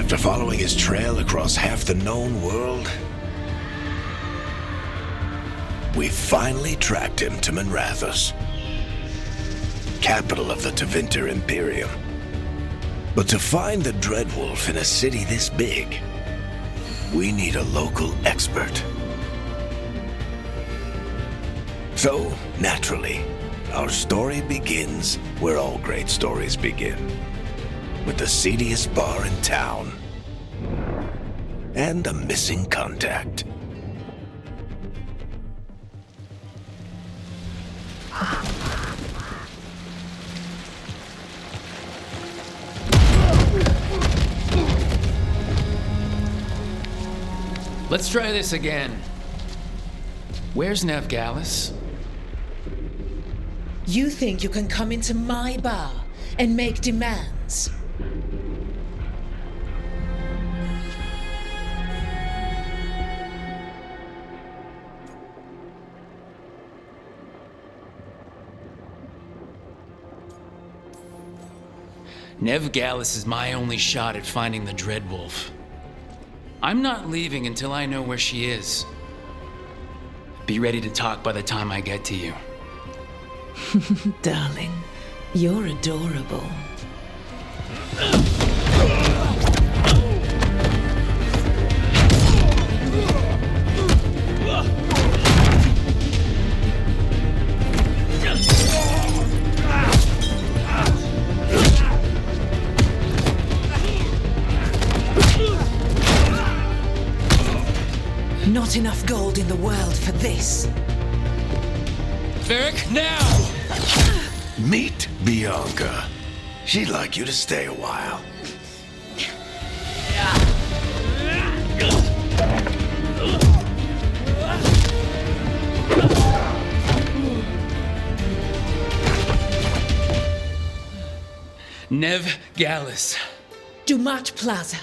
After following his trail across half the known world, we finally tracked him to Minrathous, capital of the Tevinter Imperium. But to find the Dreadwolf in a city this big, we need a local expert. So, naturally, our story begins where all great stories begin, with the seediest bar in town and a missing contact. Let's try this again. Where's Nevgalis? You think you can come into my bar and make demands? Nevgalis is my only shot at finding the Dreadwolf. I'm not leaving until I know where she is. Be ready to talk by the time I get to you. Darling, you're adorable. Not enough gold in the world for this. Varric, now! Meet Bianca. She'd like you to stay a while. Nevgalis. Dumat Plaza.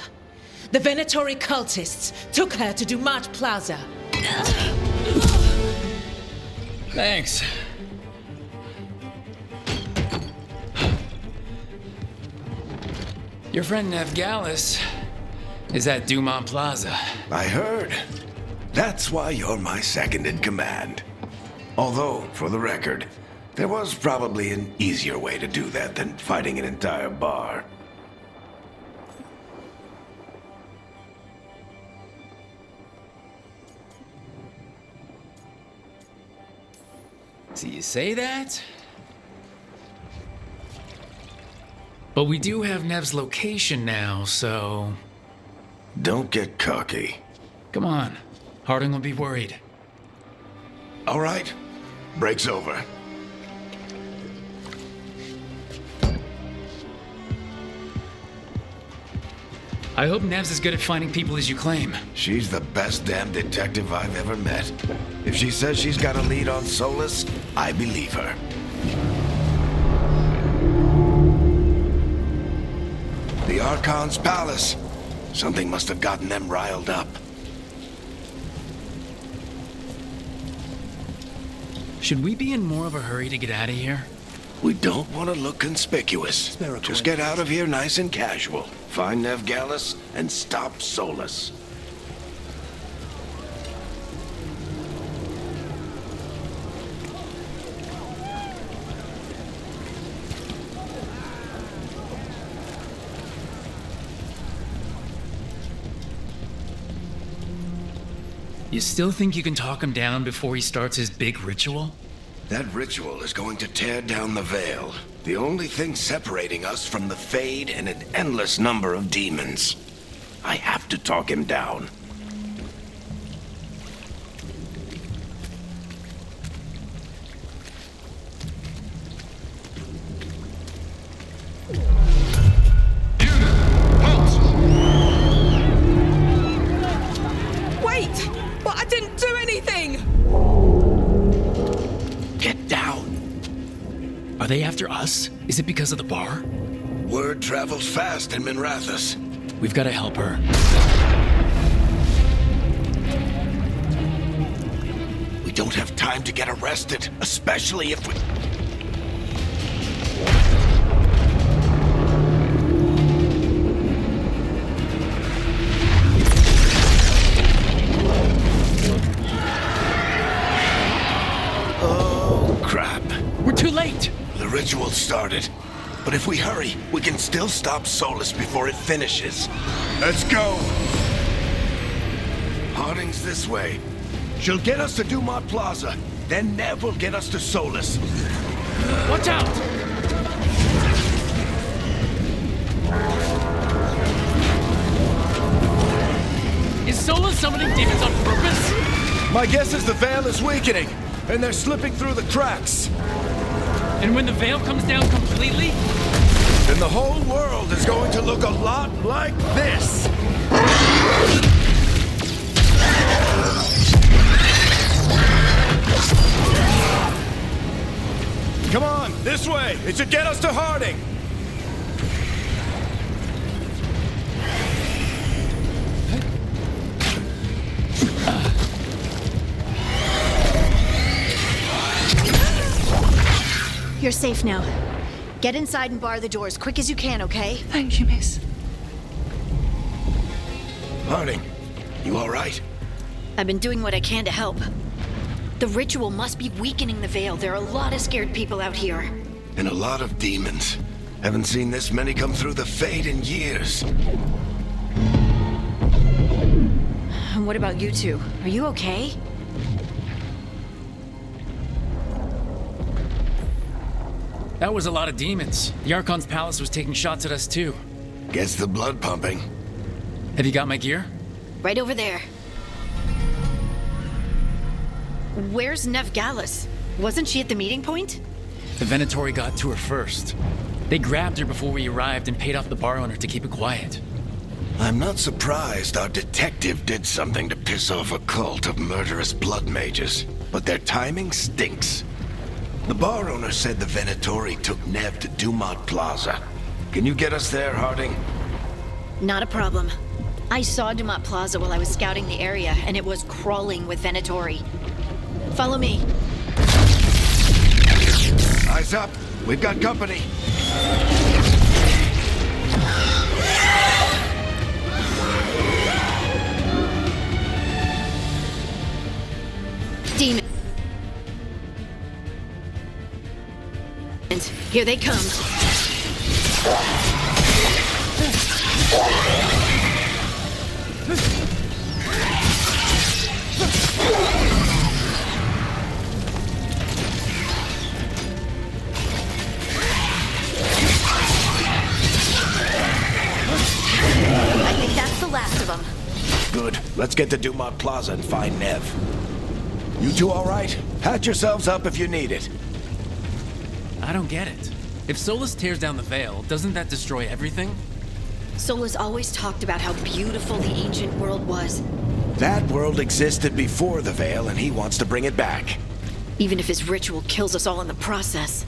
The Venatori cultists took her to Dumat Plaza. Thanks. Your friend Nevgalis is at Dumont Plaza. I heard. That's why you're my second in command. Although, for the record, there was probably an easier way to do that than fighting an entire bar. So you say that? But we do have Nev's location now, so... Don't get cocky. Come on. Harding will be worried. All right. Break's over. I hope Nev's as good at finding people as you claim. She's the best damn detective I've ever met. If she says she's got a lead on Solus, I believe her. The Archon's palace. Something must have gotten them riled up. Should we be in more of a hurry to get out of here? We don't want to look conspicuous. Just get out of here nice and casual. Find Nevgalis and stop Solus. You still think you can talk him down before he starts his big ritual? That ritual is going to tear down the veil. The only thing separating us from the Fade and an endless number of demons. I have to talk him down. Wait! But I didn't do anything! Get down. Are they after us? Is it because of the bar? Word travels fast in Minrathous. We've got to help her. We don't have time to get arrested, especially if we... ritual started. But if we hurry, we can still stop Solus before it finishes. Let's go! Harding's this way. She'll get us to Dumont Plaza, then Nev will get us to Solus. Watch out! Is Solus summoning demons on purpose? My guess is the Veil is weakening, and they're slipping through the cracks. And when the veil comes down completely? Then the whole world is going to look a lot like this. Come on, this way. It should get us to Harding. You're safe now. Get inside and bar the doors quick as you can, okay? Thank you, miss. Harding, you all right? I've been doing what I can to help. The ritual must be weakening the Veil. There are a lot of scared people out here. And a lot of demons. Haven't seen this many come through the Fade in years. And what about you two? Are you okay? That was a lot of demons. The Archon's palace was taking shots at us too. Gets the blood pumping. Have you got my gear? Right over there. Where's Nev Gallus? Wasn't she at the meeting point? The Venatori got to her first. They grabbed her before we arrived and paid off the bar owner to keep it quiet. I'm not surprised our detective did something to piss off a cult of murderous blood mages, but their timing stinks. The bar owner said the Venatori took Nev to Dumont Plaza. Can you get us there, Harding? Not a problem. I saw Dumont Plaza while I was scouting the area, and it was crawling with Venatori. Follow me. Eyes up. We've got company. Demons. Here they come. I think that's the last of them. Good. Let's get to Dumont Plaza and find Nev. You two all right? Patch yourselves up if you need it. I don't get it. If Solus tears down the Veil, doesn't that destroy everything? Solus always talked about how beautiful the ancient world was. That world existed before the Veil, and he wants to bring it back. Even if his ritual kills us all in the process.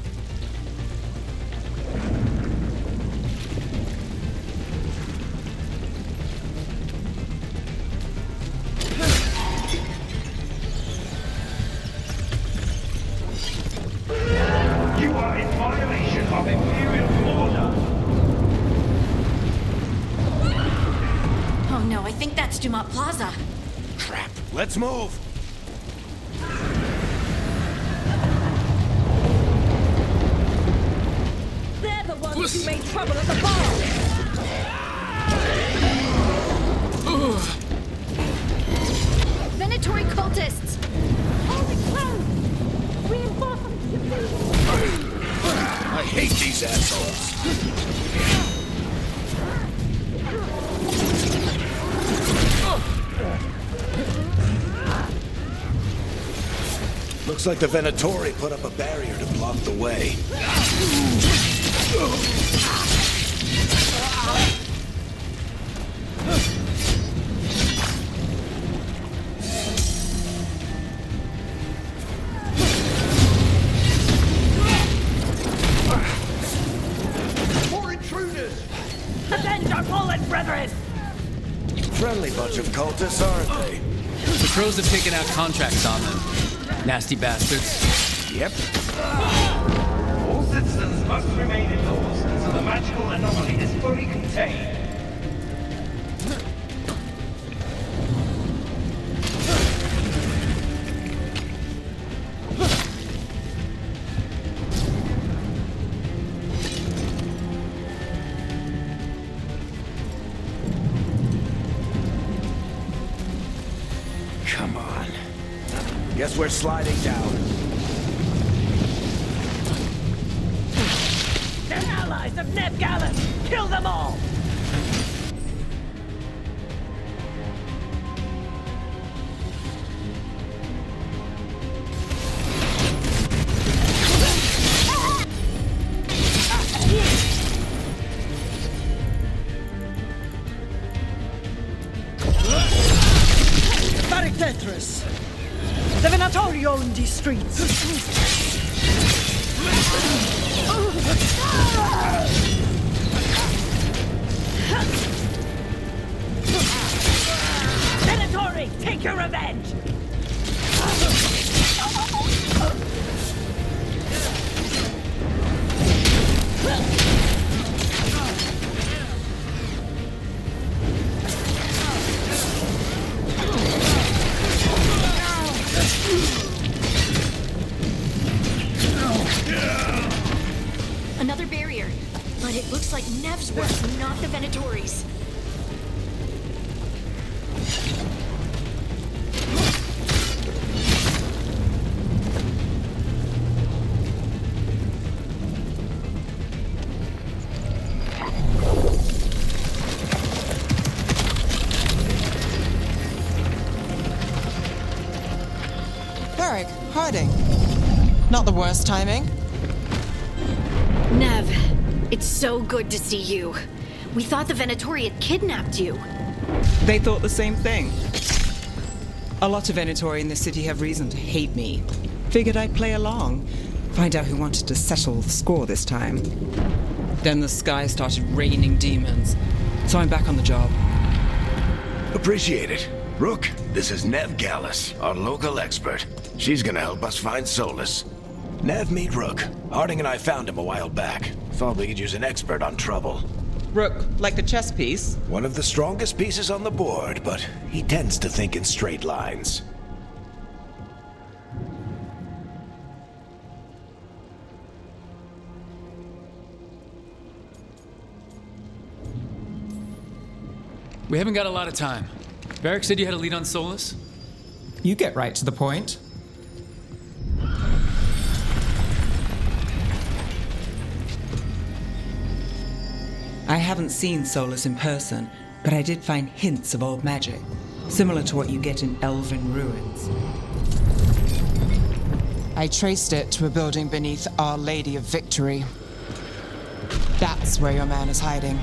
You are in violation of Imperial order. Oh no, I think that's Dumont Plaza. Crap. Let's move. They're the ones who made trouble at the bar. Venatori cultists! Holy close! Reinforcements! I hate these assholes. Looks like the Venatori put up a barrier to block the way. More intruders! Avenge our fallen brethren! Friendly bunch of cultists, aren't they? The Crows have taken out contracts on them. Nasty bastards. Yep. All citizens must remain indoors until the magical anomaly is fully contained. Guess we're sliding down. They're allies of Ned Gallus! Kill them all! Tetris. The Venatori own these streets. Venatori, take your revenge! Another barrier, but it looks like Nev's work, not the Venatori's. Varric, hiding. Not the worst timing. Nev, it's so good to see you. We thought the Venatori had kidnapped you. They thought the same thing. A lot of Venatori in the city have reason to hate me. Figured I'd play along, find out who wanted to settle the score this time. Then the sky started raining demons, so I'm back on the job. Appreciate it. Rook, this is Nev Gallus, our local expert. She's gonna help us find Solus. Nev, meet Rook. Harding and I found him a while back. Thought we could use an expert on trouble. Rook, like the chess piece? One of the strongest pieces on the board, but he tends to think in straight lines. We haven't got a lot of time. Varric said you had a lead on Solus? You get right to the point. I haven't seen Solus in person, but I did find hints of old magic, similar to what you get in elven ruins. I traced it to a building beneath Our Lady of Victory. That's where your man is hiding.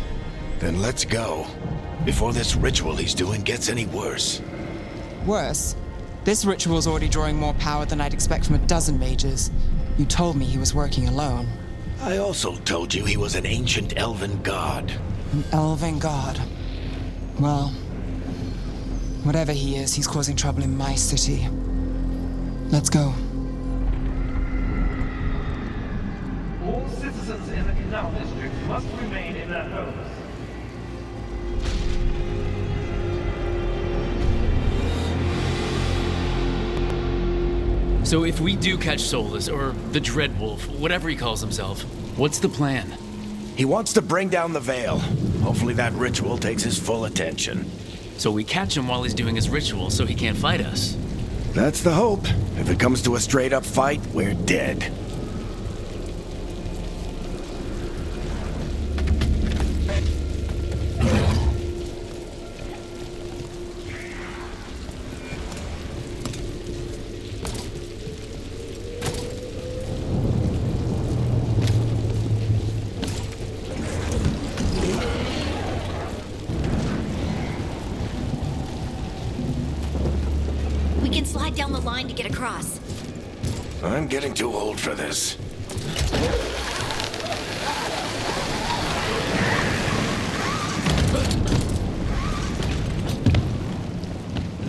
Then let's go. Before this ritual he's doing gets any worse. Worse, this ritual's already drawing more power than I'd expect from a dozen mages. You told me he was working alone. I also told you he was an ancient elven god. An elven god. Well, whatever he is, he's causing trouble in my city. Let's go. All citizens in the Canal District must remain in their homes. So if we do catch Solus, or the Dreadwolf, whatever he calls himself, what's the plan? He wants to bring down the Veil. Hopefully that ritual takes his full attention. So we catch him while he's doing his ritual so he can't fight us. That's the hope. If it comes to a straight-up fight, we're dead. We can slide down the line to get across. I'm getting too old for this.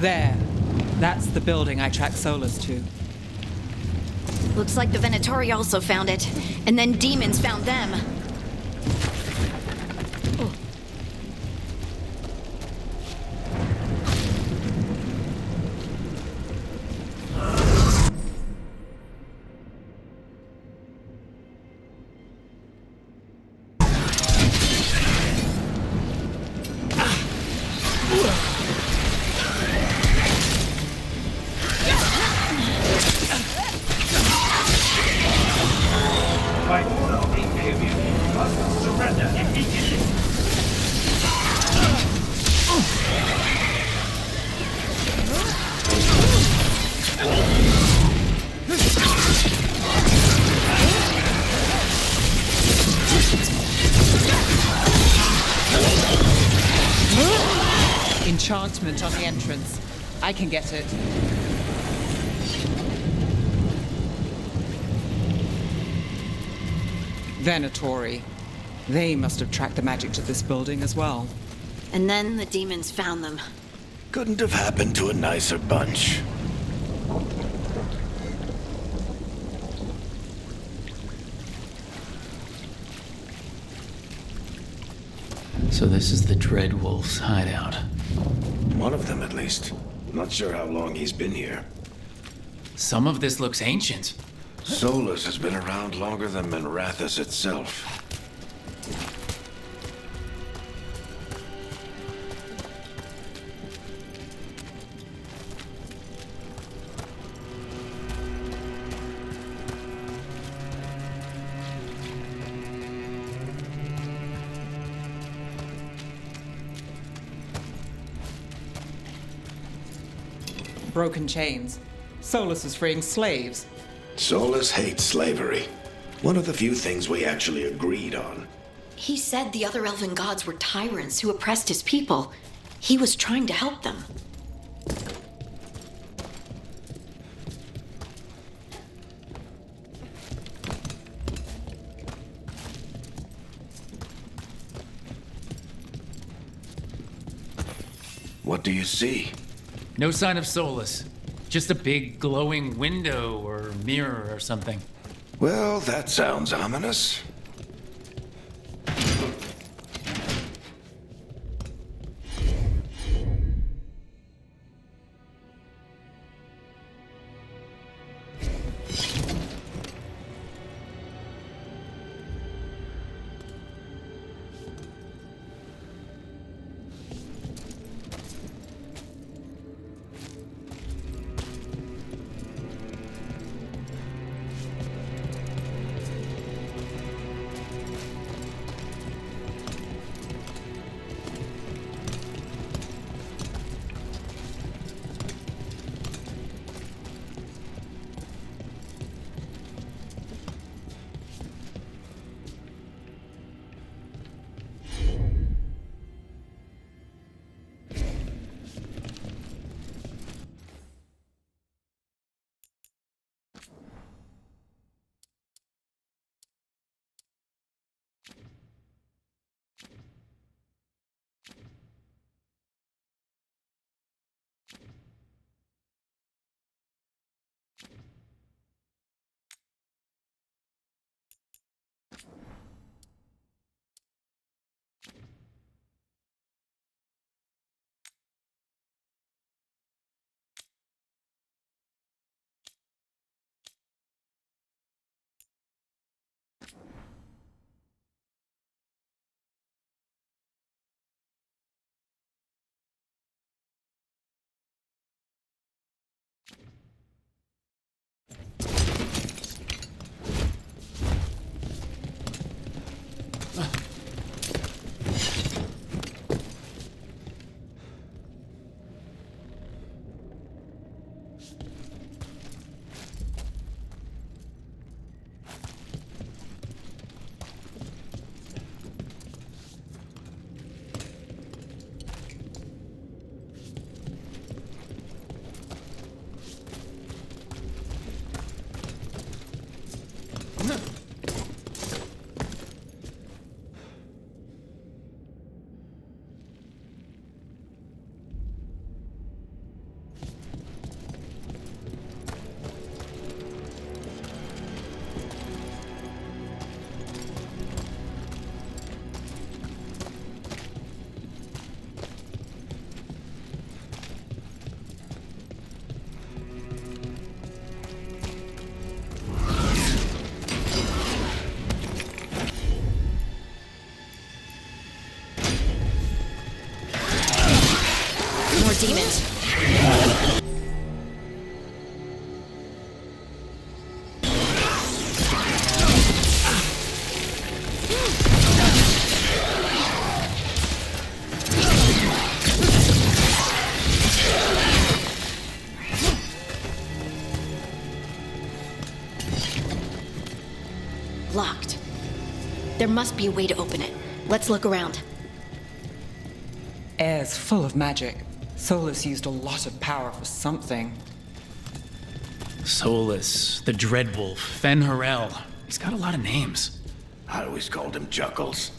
There. That's the building I tracked Solus to. Looks like the Venatori also found it, and then demons found them. enchantment on the entrance. I can get it. Venatori. They must have tracked the magic to this building as well. And then the demons found them. Couldn't have happened to a nicer bunch. So this is the Dreadwolf's hideout. One of them, at least. Not sure how long he's been here. Some of this looks ancient. Solus has been around longer than Manrathus itself. Broken chains. Solus is freeing slaves. Solus hates slavery. One of the few things we actually agreed on. He said the other elven gods were tyrants who oppressed his people. He was trying to help them. What do you see? No sign of Solus. Just a big glowing window or mirror or something. Well, that sounds ominous. Demons. Locked. There must be a way to open it. Let's look around. Air's full of magic. Solus used a lot of power for something. Solus, the Dreadwolf, Fen-Harel. He's got a lot of names. I always called him Chuckles.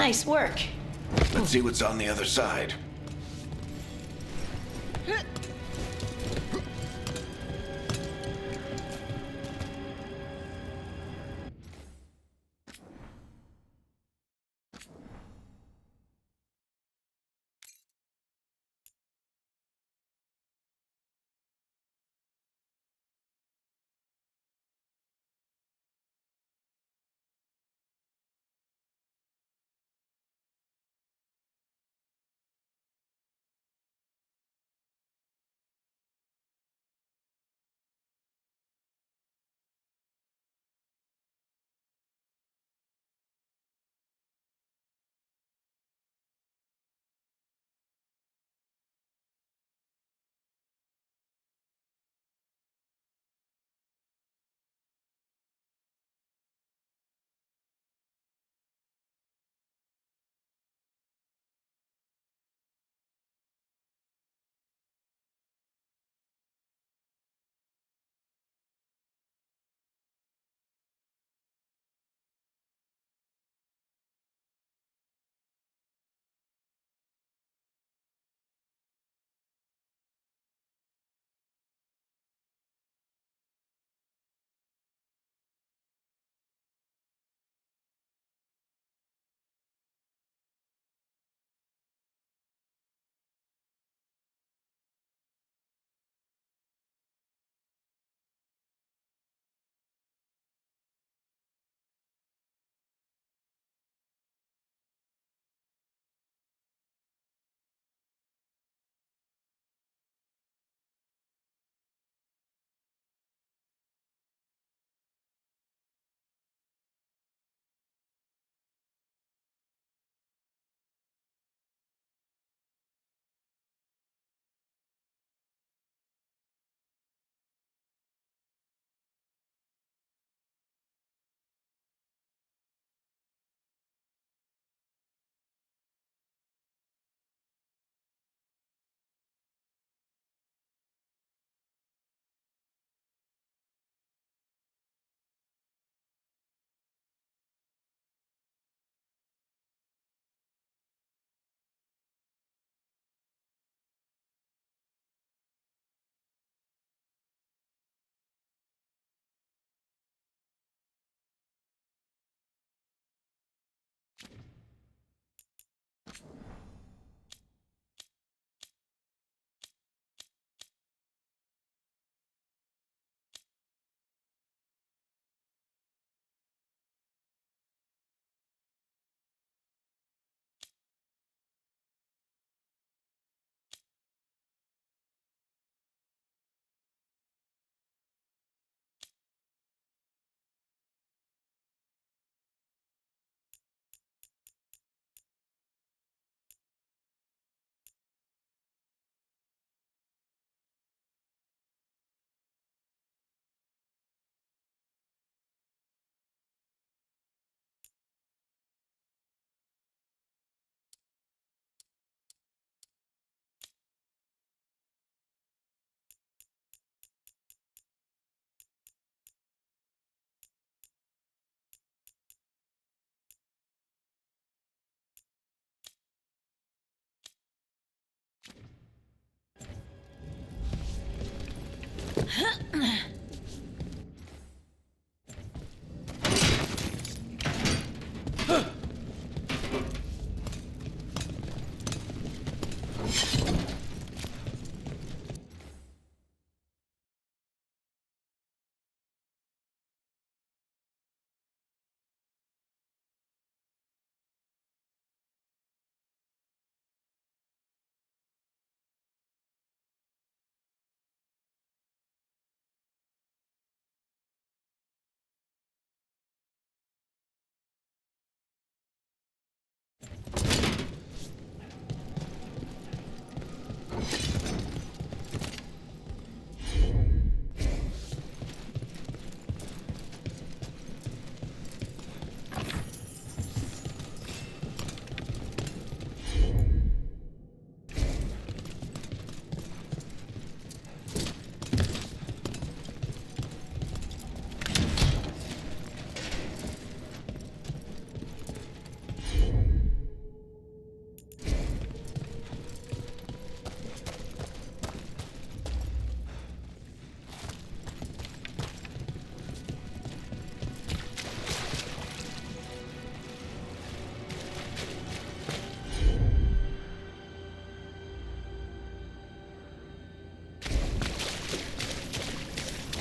Nice work. Let's see what's on the other side.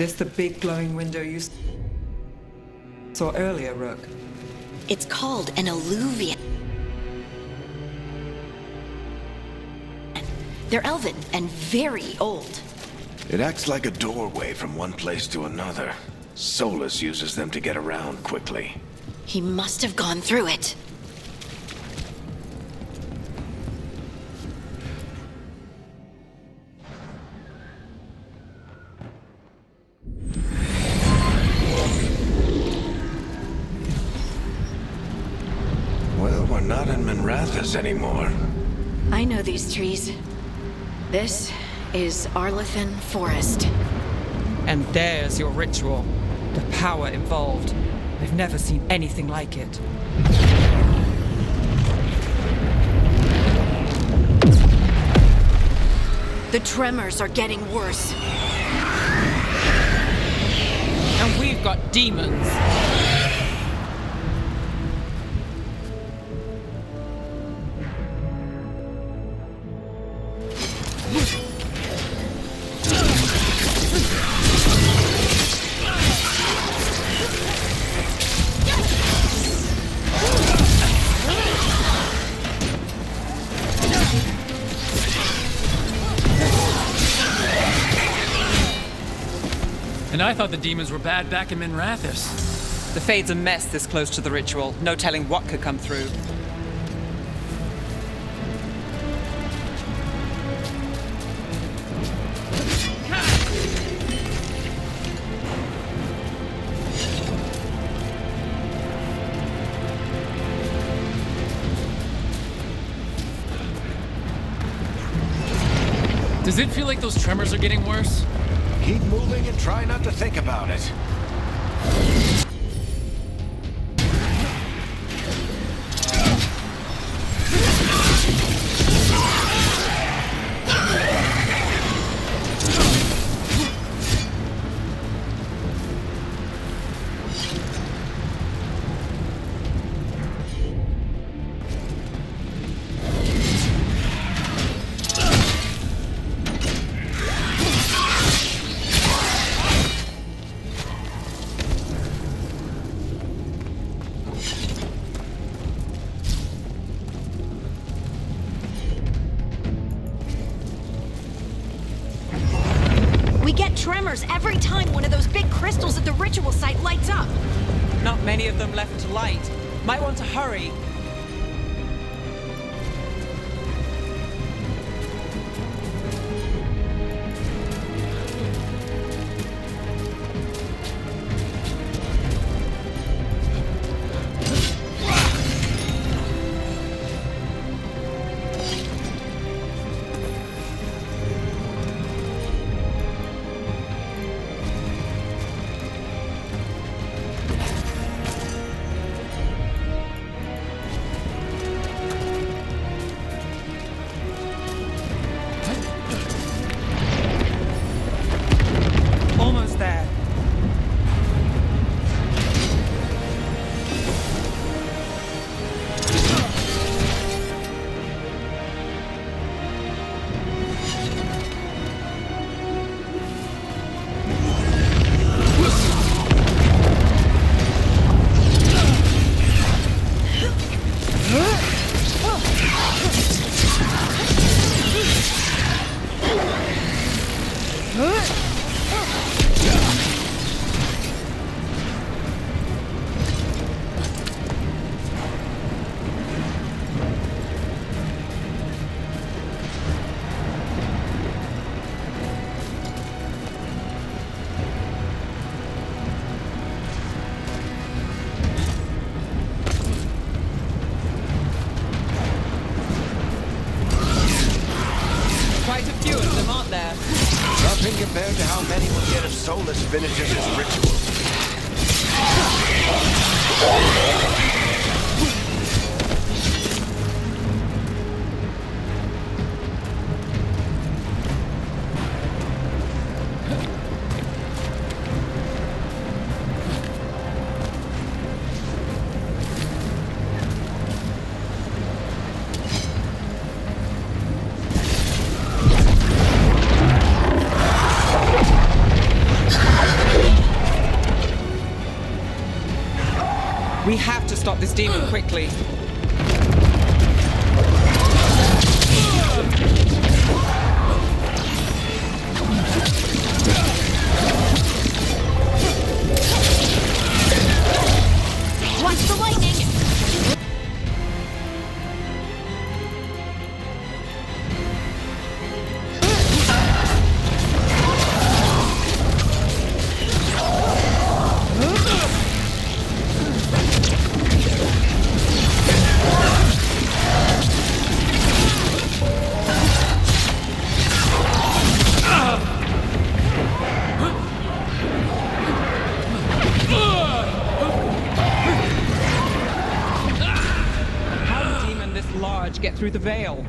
This the big glowing window you saw earlier, Rook? It's called an alluvian. They're elven and very old. It acts like a doorway from one place to another. Solus uses them to get around quickly. He must have gone through it. Well, we're not in Minrathous anymore. I know these trees. This is Arlethan Forest. And there's your ritual. The power involved. I've never seen anything like it. The tremors are getting worse. And we've got demons. And I thought the demons were bad back in Minrathous. The Fade's a mess this close to the ritual. No telling what could come through. Does it feel like those tremors are getting worse? Keep moving and try not to think about it. We get tremors every time one of those big crystals at the ritual site lights up. Not many of them left to light. Might want to hurry. Almost there. Quite a few of them, aren't there? Nothing compared to how many we'll get if Solus finishes his ritual. We have to stop this demon quickly. Watch the lightning! Get through the veil.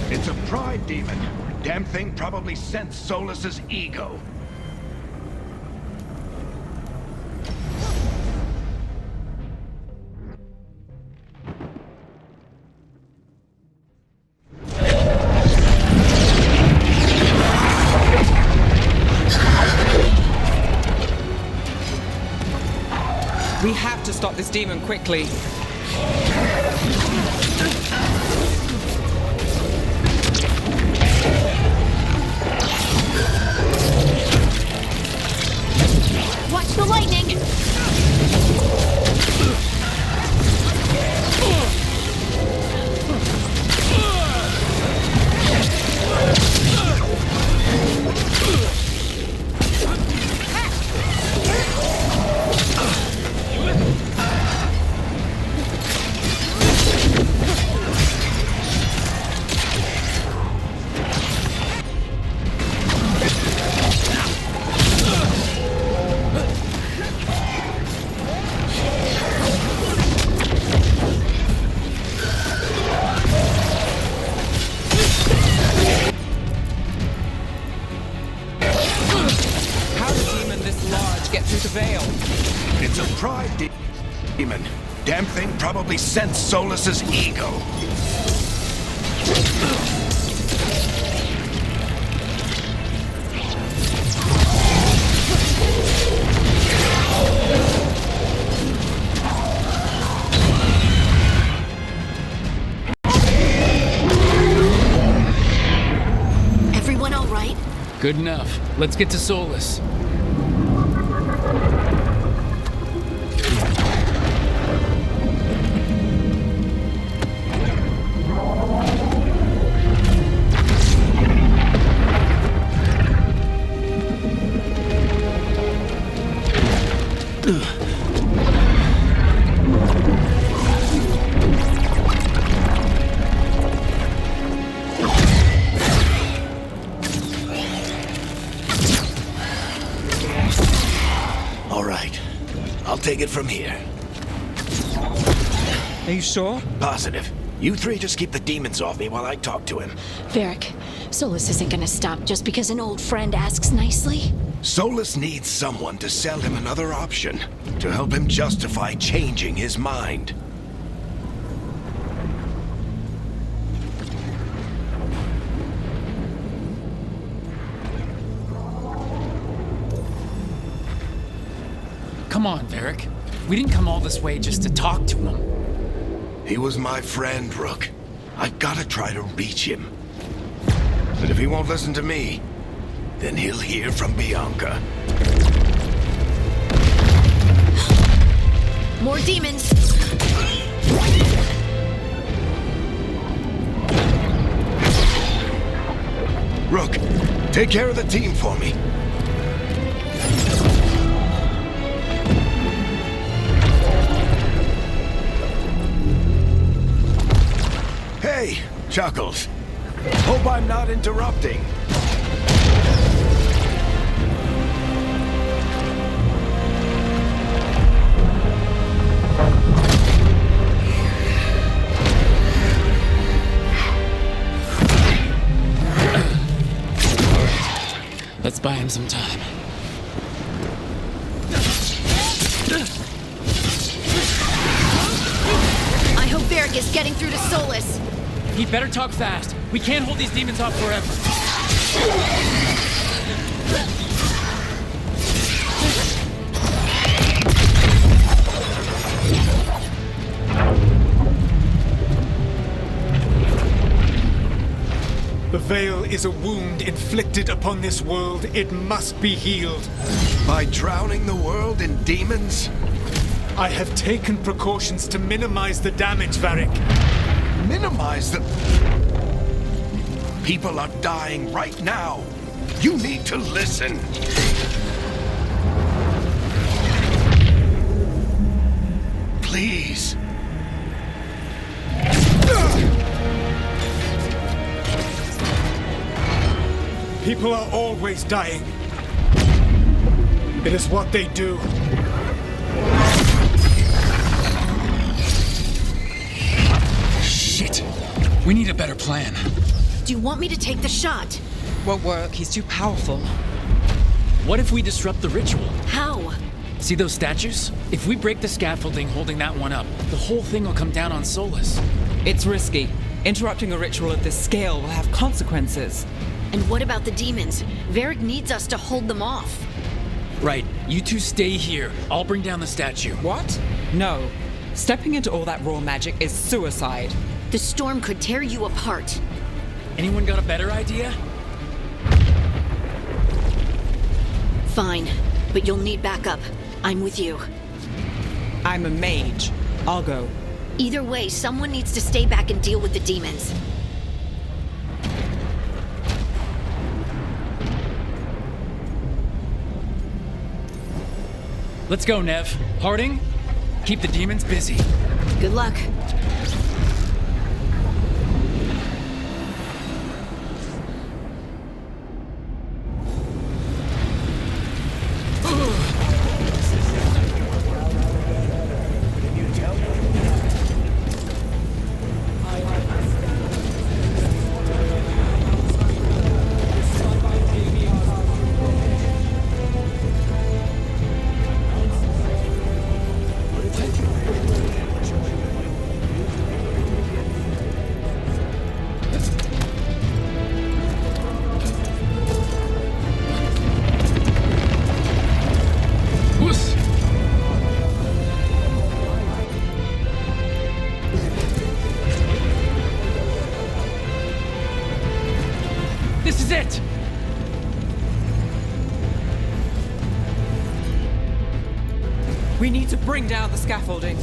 It's a pride demon. Damn thing probably sensed Solus's ego. We have to stop this demon quickly. Watch the lightning! It's a pride demon. Damn thing probably sensed Solus's ego. Everyone all right? Good enough. Let's get to Solus. All right. I'll take it from here. Are you sure? Positive. You three just keep the demons off me while I talk to him. Varric, Solus isn't gonna stop just because an old friend asks nicely. Solus needs someone to sell him another option, to help him justify changing his mind. Come on, Varric. We didn't come all this way just to talk to him. He was my friend, Rook. I've gotta try to reach him. But if he won't listen to me, then he'll hear from Bianca. More demons! Rook, take care of the team for me. Hey, Chuckles. Hope I'm not interrupting. Let's buy him some time. I hope Varric is getting through to Solus. He better talk fast. We can't hold these demons off forever. The Veil is a wound inflicted upon this world. It must be healed. By drowning the world in demons? I have taken precautions to minimize the damage, Varric. Minimize the... People are dying right now. You need to listen. Please. People are always dying. It is what they do. Shit. We need a better plan. Do you want me to take the shot? Won't work. He's too powerful. What if we disrupt the ritual? How? See those statues? If we break the scaffolding holding that one up, the whole thing will come down on Solus. It's risky. Interrupting a ritual of this scale will have consequences. And what about the demons? Varric needs us to hold them off. Right, you two stay here. I'll bring down the statue. What? No. Stepping into all that raw magic is suicide. The storm could tear you apart. Anyone got a better idea? Fine, but you'll need backup. I'm with you. I'm a mage. I'll go. Either way, someone needs to stay back and deal with the demons. Let's go, Nev. Harding, keep the demons busy. Good luck. This is it! We need to bring down the scaffolding.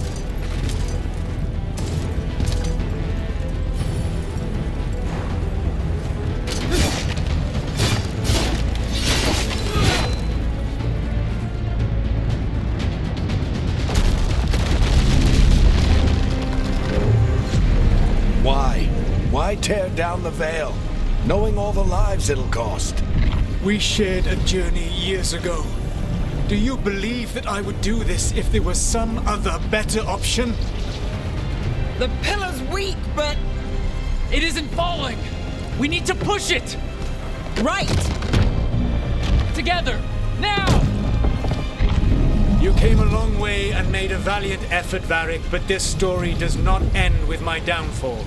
Why tear down the Veil, knowing all the lives it'll cost? We shared a journey years ago. Do you believe that I would do this if there was some other better option? The pillar's weak, but... It isn't falling! We need to push it! Right! Together! Now! You came a long way and made a valiant effort, Varric, but this story does not end with my downfall.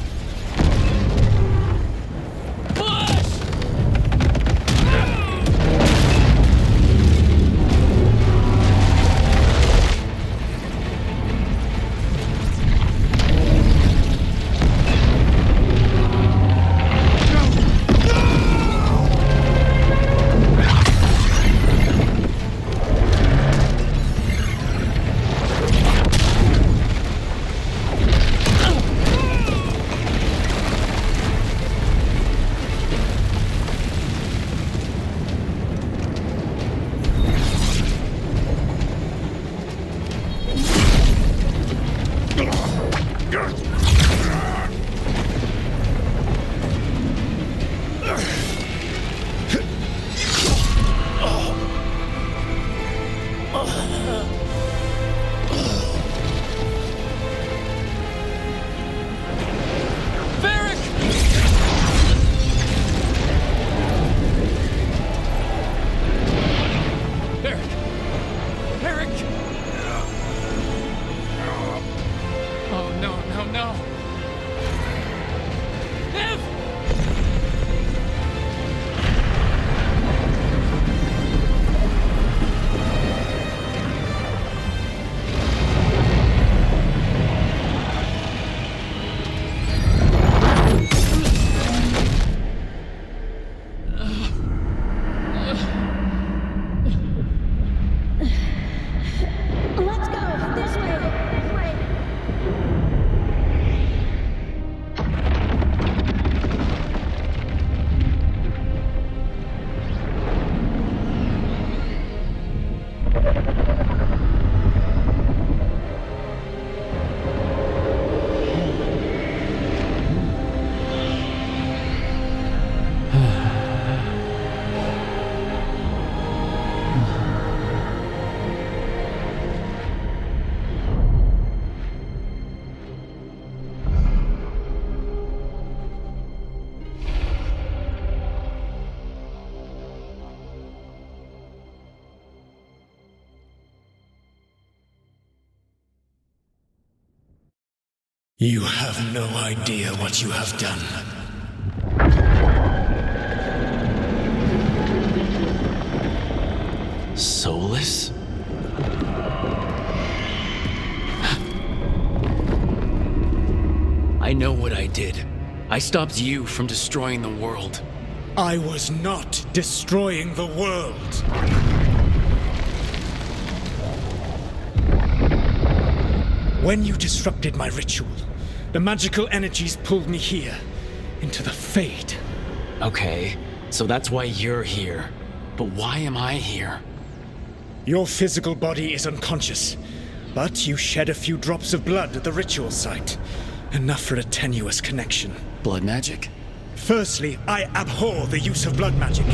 Let's go! This way! This way! You have no idea what you have done. Soulless? I know what I did. I stopped you from destroying the world. I was not destroying the world. When you disrupted my ritual, the magical energies pulled me here, into the Fade. Okay, so that's why you're here. But why am I here? Your physical body is unconscious, but you shed a few drops of blood at the ritual site. Enough for a tenuous connection. Blood magic? Firstly, I abhor the use of blood magic.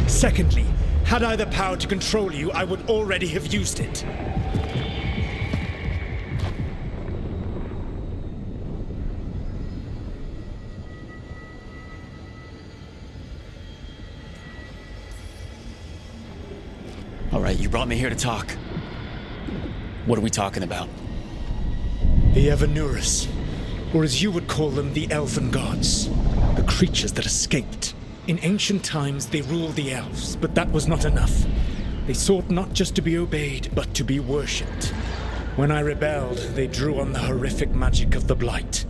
Secondly, had I the power to control you, I would already have used it. All right, you brought me here to talk. What are we talking about? The Evanurus, or as you would call them, the Elven Gods. The creatures that escaped. In ancient times, they ruled the elves, but that was not enough. They sought not just to be obeyed, but to be worshipped. When I rebelled, they drew on the horrific magic of the Blight,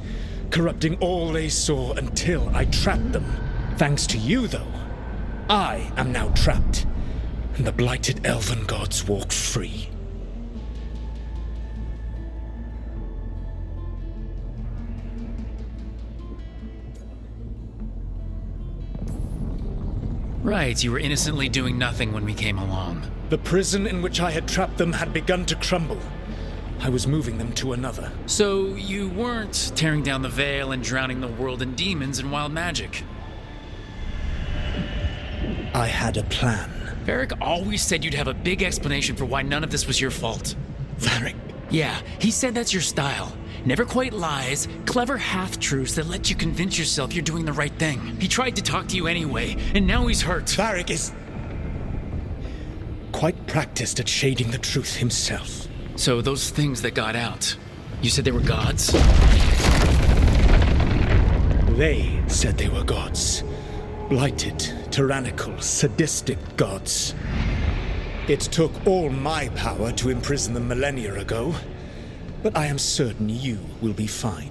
corrupting all they saw until I trapped them. Thanks to you, though, I am now trapped, and the blighted Elven Gods walk free. Right, you were innocently doing nothing when we came along. The prison in which I had trapped them had begun to crumble. I was moving them to another. So you weren't tearing down the veil and drowning the world in demons and wild magic. I had a plan. Varric always said you'd have a big explanation for why none of this was your fault. Varric? Yeah, he said that's your style. Never quite lies, clever half-truths that let you convince yourself you're doing the right thing. He tried to talk to you anyway, and now he's hurt. Varric is quite practiced at shading the truth himself. So those things that got out, you said they were gods? They said they were gods. Blighted, tyrannical, sadistic gods. It took all my power to imprison them millennia ago, but I am certain you will be fine.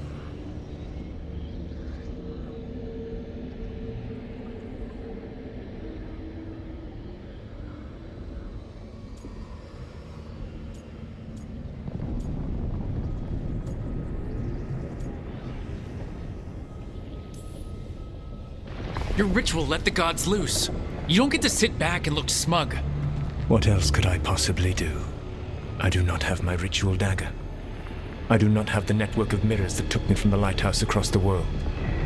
Your ritual let the gods loose. You don't get to sit back and look smug. What else could I possibly do? I do not have my ritual dagger. I do not have the network of mirrors that took me from the lighthouse across the world.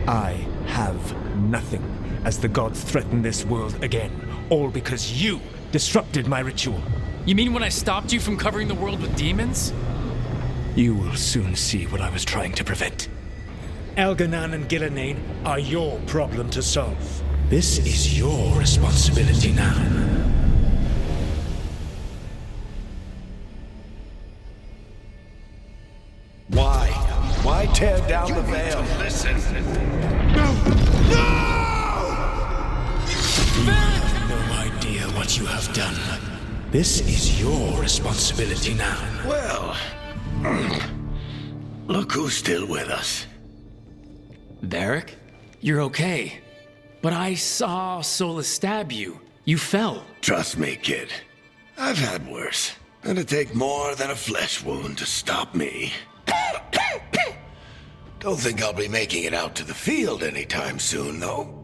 I have nothing as the gods threaten this world again, all because you disrupted my ritual. You mean when I stopped you from covering the world with demons? You will soon see what I was trying to prevent. Elganan and Gillenane are your problem to solve. This is your responsibility now. Why tear down the veil? Listen. No! You have no idea what you have done. This is your responsibility now. Well, look who's still with us. Varric? You're okay. But I saw Solus stab you. You fell. Trust me, kid. I've had worse. It'd take more than a flesh wound to stop me. Don't think I'll be making it out to the field anytime soon, though.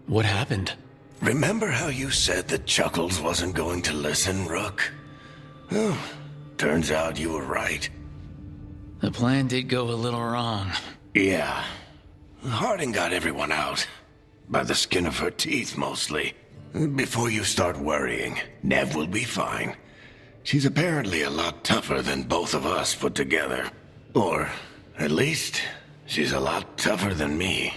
What happened? Remember how you said that Chuckles wasn't going to listen, Rook? Well, turns out you were right. The plan did go a little wrong. Yeah. Harding got everyone out. By the skin of her teeth, mostly. Before you start worrying, Nev will be fine. She's apparently a lot tougher than both of us put together. Or, at least, she's a lot tougher than me.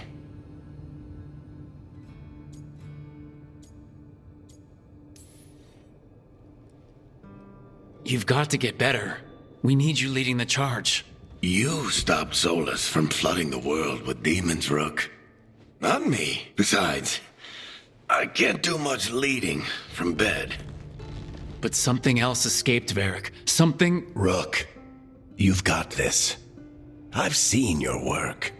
You've got to get better. We need you leading the charge. You stopped Solus from flooding the world with demons, Rook. Not me. Besides, I can't do much leading from bed. But something else escaped, Varric. Something... Rook, you've got this. I've seen your work.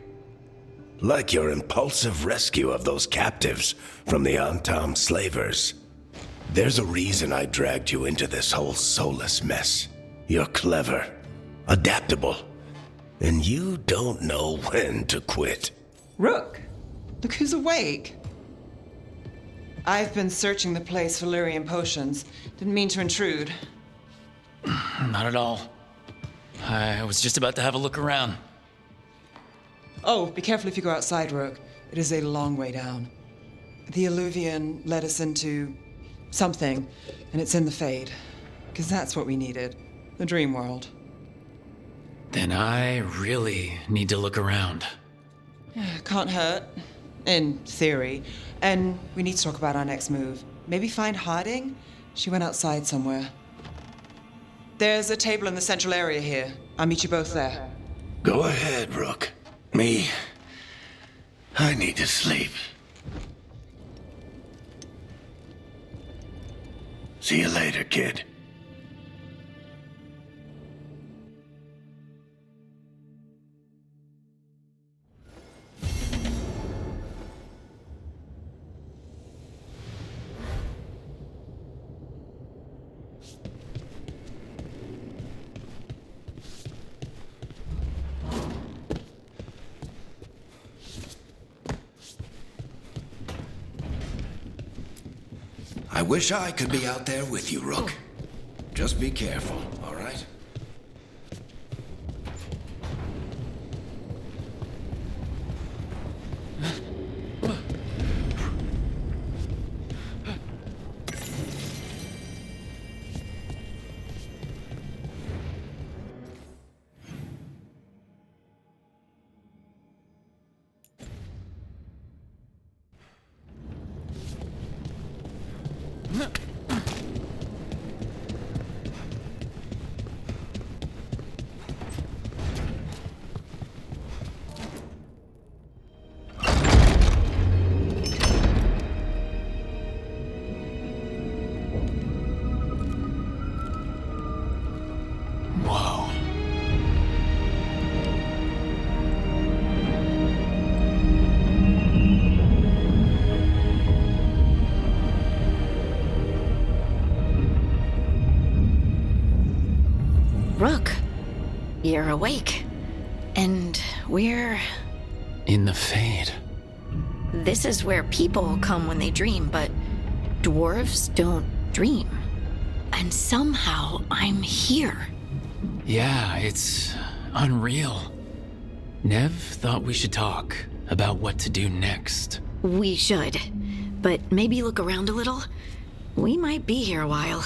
Like your impulsive rescue of those captives from the Antam slavers. There's a reason I dragged you into this whole Solus mess. You're clever, adaptable, and you don't know when to quit. Rook, look who's awake. I've been searching the place for Lyrian potions. Didn't mean to intrude. Not at all. I was just about to have a look around. Oh, be careful if you go outside, Rook. It is a long way down. The Alluvian led us into something, and it's in the Fade. Because that's what we needed. The dream world. Then I really need to look around. Can't hurt. In theory. And we need to talk about our next move. Maybe find Harding? She went outside somewhere. There's a table in the central area here. I'll meet you both there. Go ahead, Rook. Me, I need to sleep. See you later, kid. I wish I could be out there with you, Rook. Just be careful, all right? Rook, you're awake. And we're... In the Fade. This is where people come when they dream, but dwarves don't dream. And somehow I'm here. Yeah, it's unreal. Nev thought we should talk about what to do next. We should. But maybe look around a little. We might be here a while.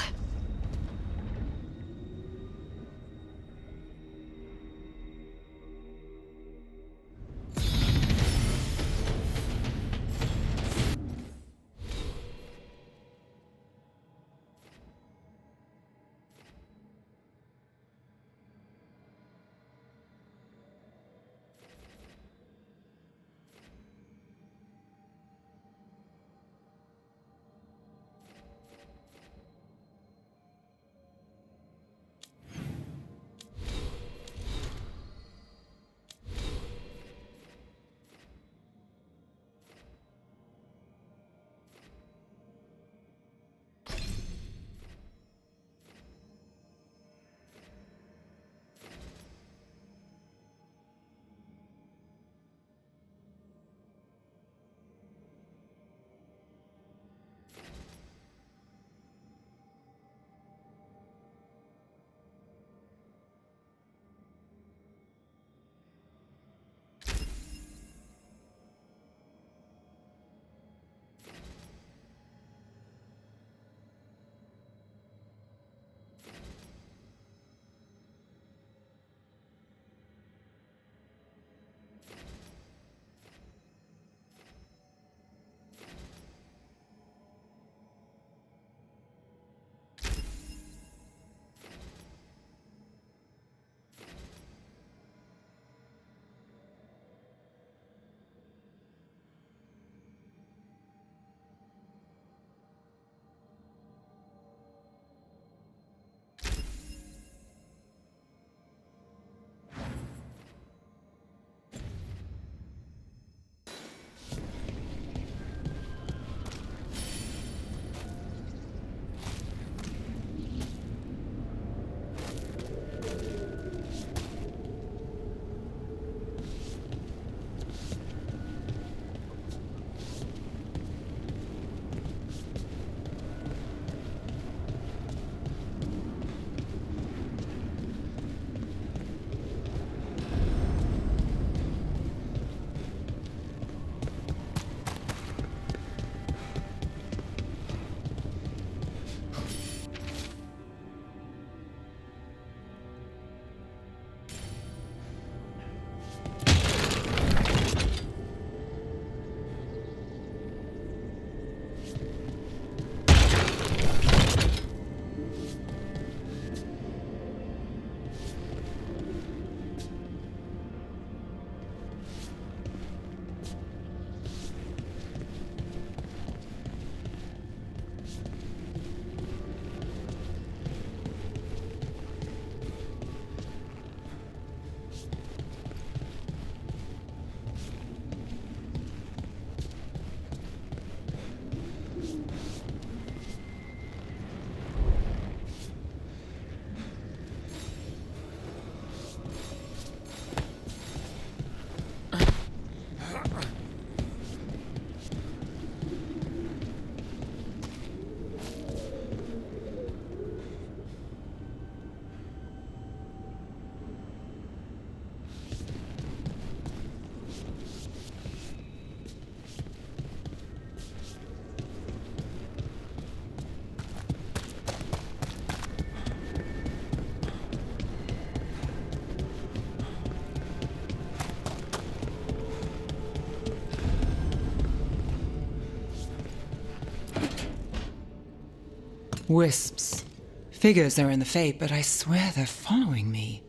Wisps. Figures they're in the Fate, but I swear they're following me.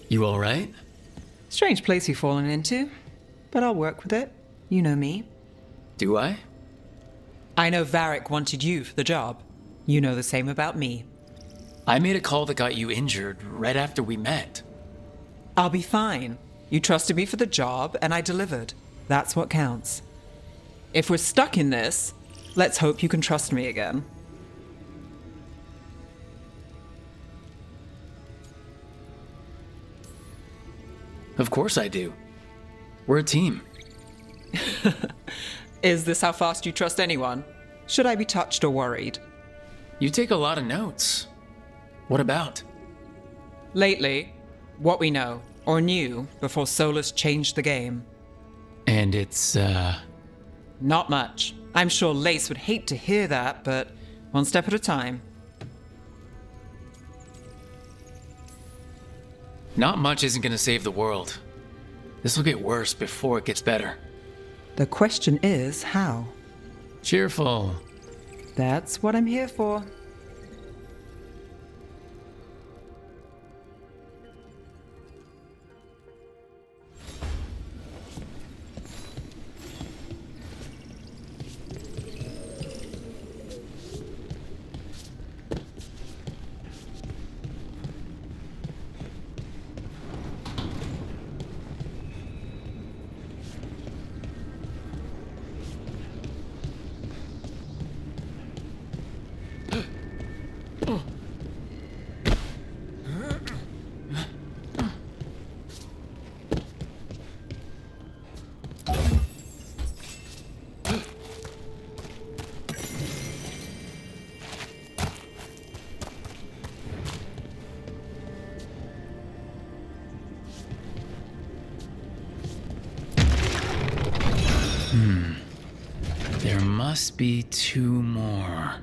You alright? Strange place you've fallen into, but I'll work with it. You know me. Do I? I know Varric wanted you for the job. You know the same about me. I made a call that got you injured right after we met. I'll be fine. You trusted me for the job, and I delivered. That's what counts. If we're stuck in this, let's hope you can trust me again. Of course I do. We're a team. Is this how fast you trust anyone? Should I be touched or worried? You take a lot of notes. What about? Lately, what we know, or knew, before Solus changed the game. And it's, Not much. I'm sure Lace would hate to hear that, but one step at a time. Not much isn't gonna save the world. This will get worse before it gets better. The question is, how? Cheerful. That's what I'm here for. There must be 2 more.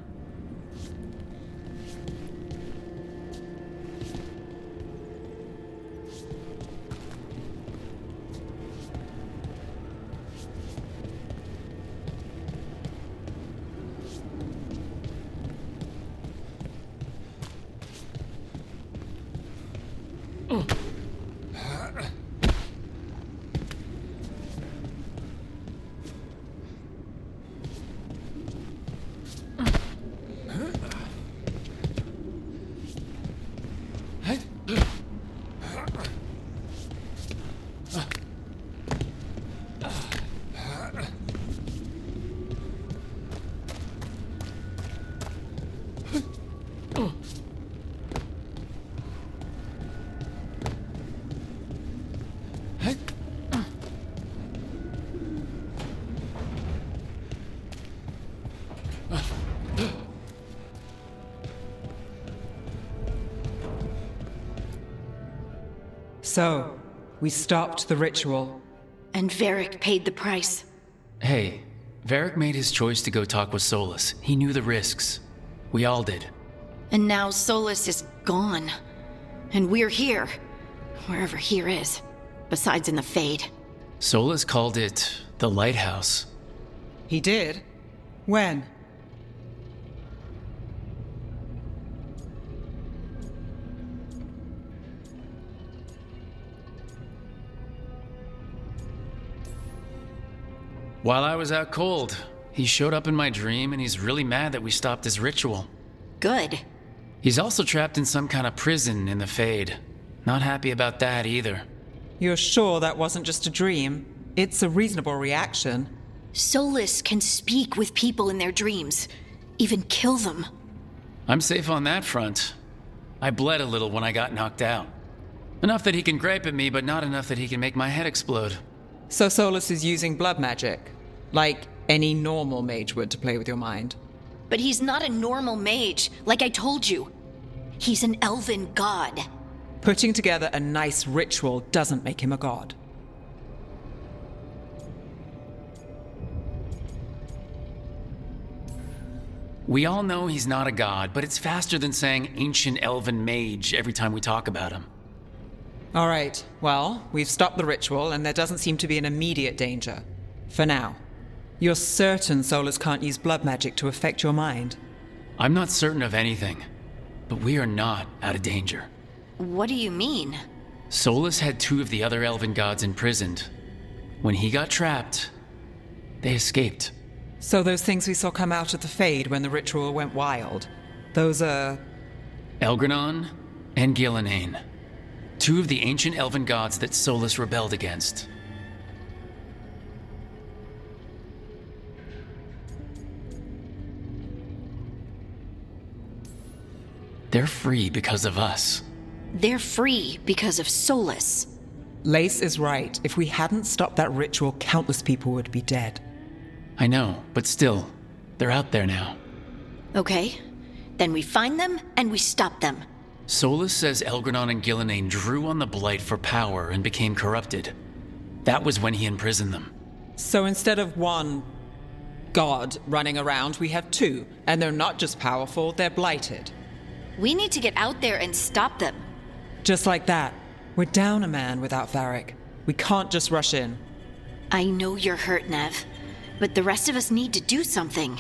So, we stopped the ritual. And Varric paid the price. Hey, Varric made his choice to go talk with Solus. He knew the risks. We all did. And now Solus is gone. And we're here. Wherever here is. Besides in the Fade. Solus called it the Lighthouse. He did? When? While I was out cold, he showed up in my dream and he's really mad that we stopped his ritual. Good. He's also trapped in some kind of prison in the Fade. Not happy about that either. You're sure that wasn't just a dream? It's a reasonable reaction. Solus can speak with people in their dreams. Even kill them. I'm safe on that front. I bled a little when I got knocked out. Enough that he can gripe at me, but not enough that he can make my head explode. So Solus is using blood magic? Like any normal mage would to play with your mind? But he's not a normal mage, like I told you. He's an elven god. Putting together a nice ritual doesn't make him a god. We all know he's not a god, but it's faster than saying ancient elven mage every time we talk about him. All right, well, we've stopped the ritual and there doesn't seem to be an immediate danger. For now. You're certain Solus can't use blood magic to affect your mind? I'm not certain of anything, but we are not out of danger. What do you mean? Solus had 2 of the other elven gods imprisoned. When he got trapped, they escaped. So those things we saw come out of the Fade when the ritual went wild, those are... Elgranon and Gillenane, 2 of the ancient elven gods that Solus rebelled against. They're free because of us. They're free because of Solus. Lace is right. If we hadn't stopped that ritual, countless people would be dead. I know, but still, they're out there now. Okay. Then we find them and we stop them. Solus says Elgranon and Gillenane drew on the Blight for power and became corrupted. That was when he imprisoned them. So instead of one god running around, we have 2. And they're not just powerful, they're blighted. We need to get out there and stop them. Just like that. We're down a man without Varric. We can't just rush in. I know you're hurt, Nev, but the rest of us need to do something.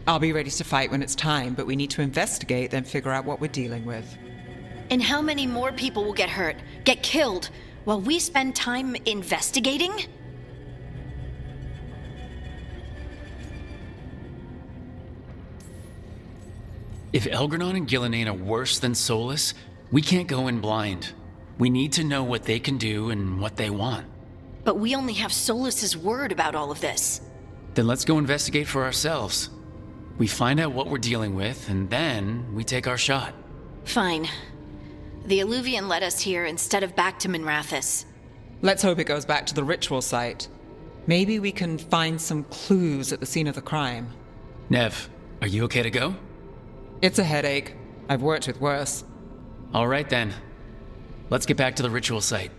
I'll be ready to fight when it's time, but we need to investigate, then figure out what we're dealing with. And how many more people will get hurt, get killed, while we spend time investigating? If Elgranon and Gillenane are worse than Solus, we can't go in blind. We need to know what they can do and what they want. But we only have Solus's word about all of this. Then let's go investigate for ourselves. We find out what we're dealing with, and then we take our shot. Fine. The Alluvian led us here instead of back to Minrathous. Let's hope it goes back to the ritual site. Maybe we can find some clues at the scene of the crime. Nev, are you okay to go? It's a headache. I've worked with worse. All right then. Let's get back to the ritual site.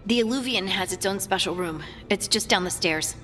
The Alluvian has its own special room. It's just down the stairs.